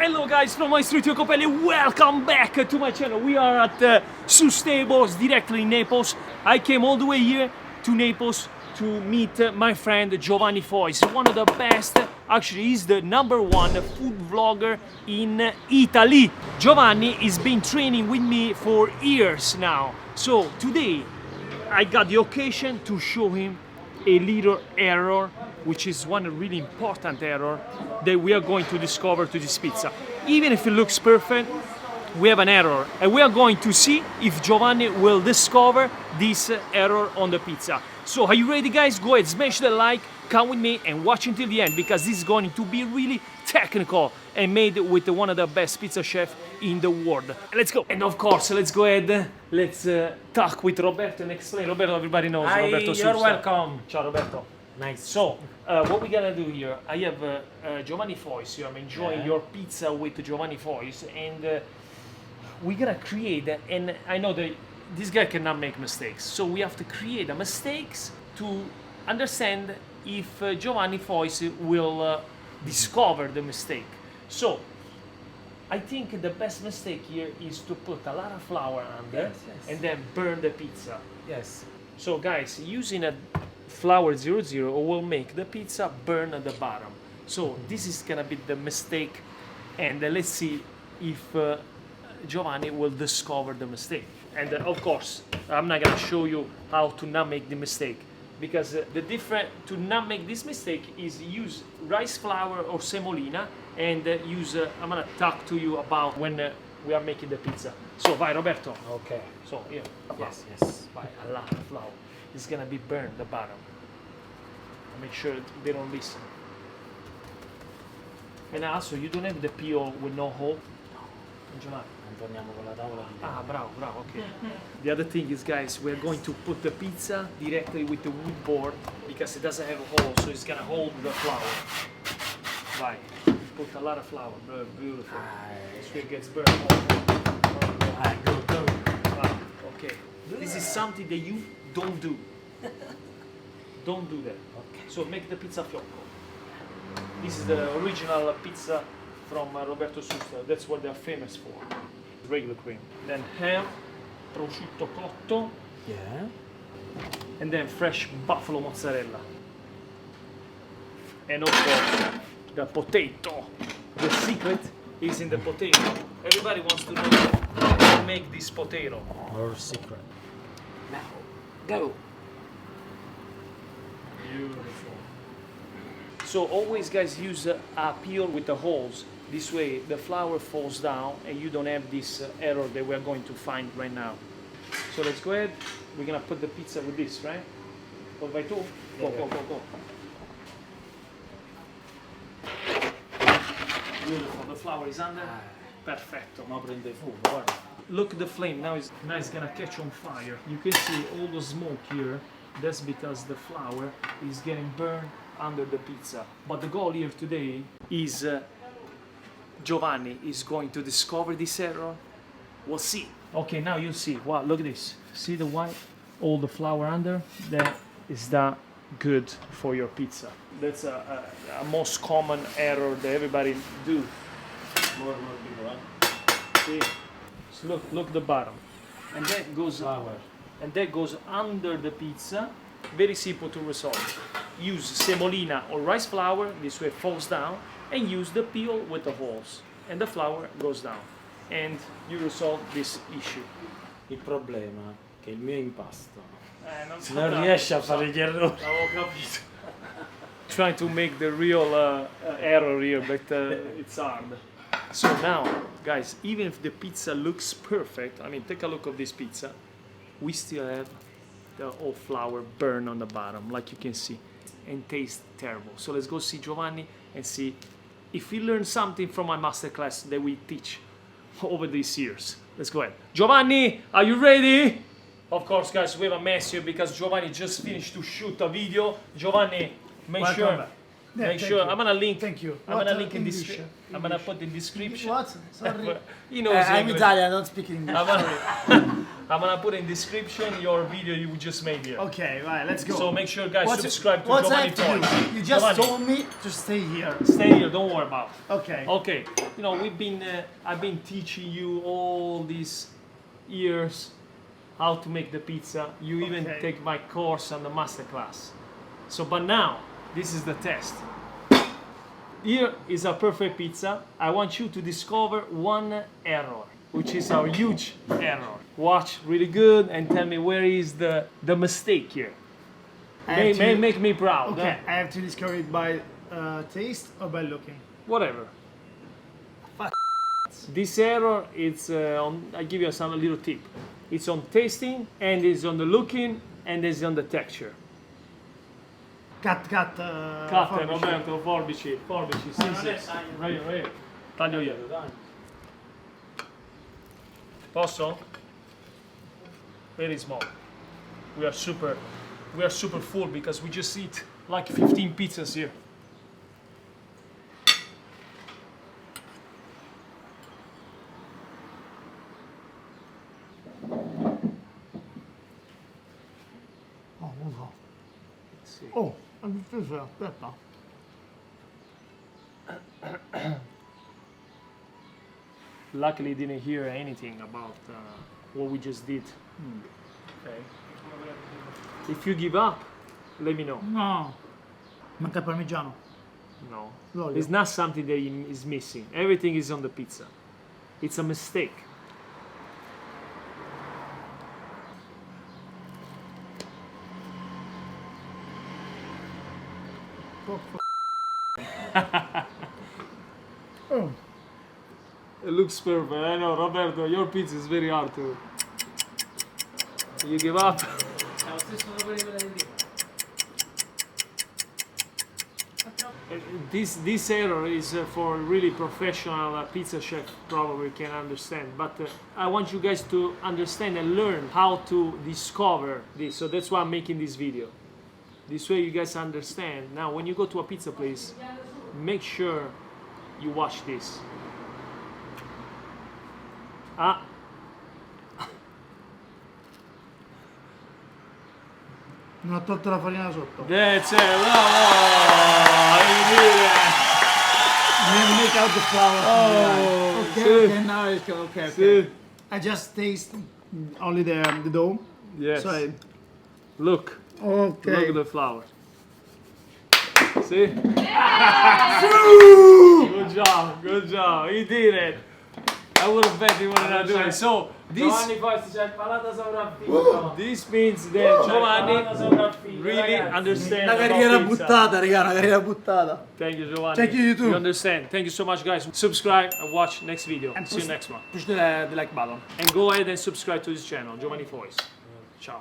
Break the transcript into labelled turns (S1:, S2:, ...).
S1: Hello guys from Maestro Copelli, welcome back to my channel. We are at Sustables, directly in Naples. I came all the way here to Naples to meet my friend Giovanni Fois, one of the best, actually he's the #1 food vlogger in Italy. Giovanni has been training with me for years now. So today I got the occasion to show him a little error, which is one really important error that we are going to discover to this pizza. Even if it looks perfect, we have an error, and we are going to see if Giovanni will discover this error on the pizza. So are you ready guys? Go ahead, smash the like, come with me and watch until the end, because this is going to be really technical and made with one of the best pizza chefs in the world. Let's go. And of course, let's go ahead, let's talk with Roberto and explain. Roberto, everybody knows.
S2: Hi,
S1: Roberto
S2: you're
S1: Susta.
S2: welcome.
S1: Ciao Roberto.
S2: Nice.
S1: So, what we're gonna do here, I have Giovanni Fois here. I'm enjoying your pizza with Giovanni Fois, and we're gonna create, and I know that this guy cannot make mistakes, so we have to create a mistakes to understand if Giovanni Fois will discover the mistake. So, I think the best mistake here is to put a lot of flour under
S2: Yes, yes.
S1: and then burn the pizza.
S2: Yes.
S1: So guys, using a flour 00 will make the pizza burn at the bottom. So this is gonna be the mistake, and let's see if Giovanni will discover the mistake. And of course, I'm not gonna show you how to not make the mistake, because the different to not make this mistake is use rice flour or semolina, and use. I'm gonna talk to you about when we are making the pizza. So vai Roberto.
S2: Okay.
S1: So here.
S2: Yes, yes.
S1: By a lot of flour. It's gonna be burned the bottom. Make sure they don't listen. And also, you don't have the peel with no hole? No.
S2: Torniamo con la tavola di
S1: Ah, bravo, bravo, okay. The other thing is, guys, we're going to put the pizza directly with the wood board because it doesn't have a hole, so it's gonna hold the flour. Right. Put a lot of flour, beautiful. So it gets burned.
S2: Go.
S1: Wow, okay. This is something that you don't do. Don't do that.
S2: Okay.
S1: So make the pizza fiocco. This is the original pizza from Roberto Susta. That's what they're famous for. Regular cream. Then ham, prosciutto cotto,
S2: Yeah.
S1: and then fresh buffalo mozzarella. And of course, the potato. The secret is in the potato. Everybody wants to know how to make this potato.
S2: Our secret. Now, go.
S1: Beautiful. So always guys use a peel with the holes. This way the flour falls down and you don't have this error that we're going to find right now. So let's go ahead. We're gonna put the pizza with this, right? Go by two. Go. Beautiful. The flour is under. Perfetto.
S2: Ma prende fuoco, guarda.
S1: Look at the flame. Now it's gonna catch on fire. You can see all the smoke here. That's because the flour is getting burned under the pizza. But the goal here today is Giovanni is going to discover this error. We'll see. Okay, now you'll see. Wow, look at this. See the white? All the flour under? That is not good for your pizza. That's a most common error that everybody do.
S2: More people, eh?
S1: See? So look the bottom. And that goes
S2: Flour.
S1: and that goes under the pizza. Very simple to resolve. Use semolina or rice flour, this way it falls down, and use the peel with the holes, and the flour goes down, and you resolve this issue.
S2: Il problema è che il mio impasto
S1: Non
S2: non riesce a fare gli errori.
S1: Avevo capito. Trying to make the real error here, but it's hard. So now, guys, even if the pizza looks perfect, I mean, take a look at this pizza, we still have the whole flour burn on the bottom, like you can see, and tastes terrible. So let's go see Giovanni and see if we learn something from my masterclass that we teach over these years. Let's go ahead. Giovanni, are you ready? Of course, guys, we have a mess here because Giovanni just finished to shoot a video. Giovanni, make
S3: Welcome
S1: sure.
S3: back.
S1: Make
S3: thank
S1: sure.
S3: you.
S1: I'm gonna link.
S3: Thank you.
S1: I'm
S3: What,
S1: gonna link in
S3: English?
S1: description. I'm gonna put in description.
S3: What? Sorry.
S1: He knows
S3: I'm
S1: English.
S3: Italian, I don't speak English.
S1: I'm gonna, I'm gonna put in description your video you just made here.
S3: Okay, right, let's go.
S1: So make sure guys subscribe to
S3: What's I
S1: Giovanni
S3: have to
S1: Toys.
S3: do? You just
S1: Giovanni,
S3: told me to stay here.
S1: stay here, don't worry about it.
S3: Okay.
S1: Okay, you know I've been teaching you all these years how to make the pizza. You even
S3: Okay.
S1: take my course on the master class. So, but now this is the test. Here is a perfect pizza. I want you to discover one error, which is our huge error. Watch really good and tell me where is the mistake here.
S3: I have to-
S1: Make me proud.
S3: Okay,
S1: huh?
S3: I have to discover it by taste or by looking?
S1: Whatever.
S3: Fuck.
S1: This error, it's I give you a little tip. It's on tasting, and it's on the looking, and it's on the texture.
S3: Cut.
S1: Cut,
S3: forbice.
S1: Roberto, forbici, sì,
S2: non
S1: sì.
S2: è taglio.
S1: Right. Taglio io. Posso? Very small. We are super full because we just eat like 15 pizzas here.
S3: Oh, non so.
S1: Sì.
S3: Oh, aspetta.
S1: Luckily, didn't hear anything about what we just did. Okay. If you give up, let me know.
S3: No. Manca il parmigiano.
S1: No.
S3: L'olio.
S1: It's not something that is missing. Everything is on the pizza. It's a mistake.
S3: Oh.
S1: It looks perfect. I know, Roberto, your pizza is very hard to. You give up.
S2: È lo stesso sapore di quella di prima.
S1: This error is for really professional pizza chef probably can understand, but I want you guys to understand and learn how to discover this. So that's why I'm making this video. This way you guys understand. Now when you go to a pizza place, make sure you watch this. Ah,
S3: Non ho tolto la farina sotto.
S1: that's it. Oh, you did it.
S3: Make out the flour.
S1: Oh,
S3: okay,
S1: sì.
S3: okay, now it's okay.
S1: Sì.
S3: I just taste only the dough.
S1: Yes.
S3: So
S1: Look
S3: okay.
S1: at the flour. See? Good job. He did it. I would have bet he would not do it. So
S2: Giovanni poi c'è il palato sopraffitto.
S1: this means that
S2: C'è il palato
S1: Giovanni
S2: sopraffitto,
S1: really
S2: ragazzi.
S1: understands
S3: Una
S1: about
S3: carriera
S1: pizza.
S3: buttata, raga, una carriera buttata.
S1: Thank you, Giovanni.
S3: Thank you, you too.
S1: You understand. Thank you so much, guys. Subscribe and watch next video.
S3: And
S1: See you
S3: push-
S1: next one.
S3: Push the like button.
S1: And go ahead and subscribe to this channel, Giovanni Voice. Ciao.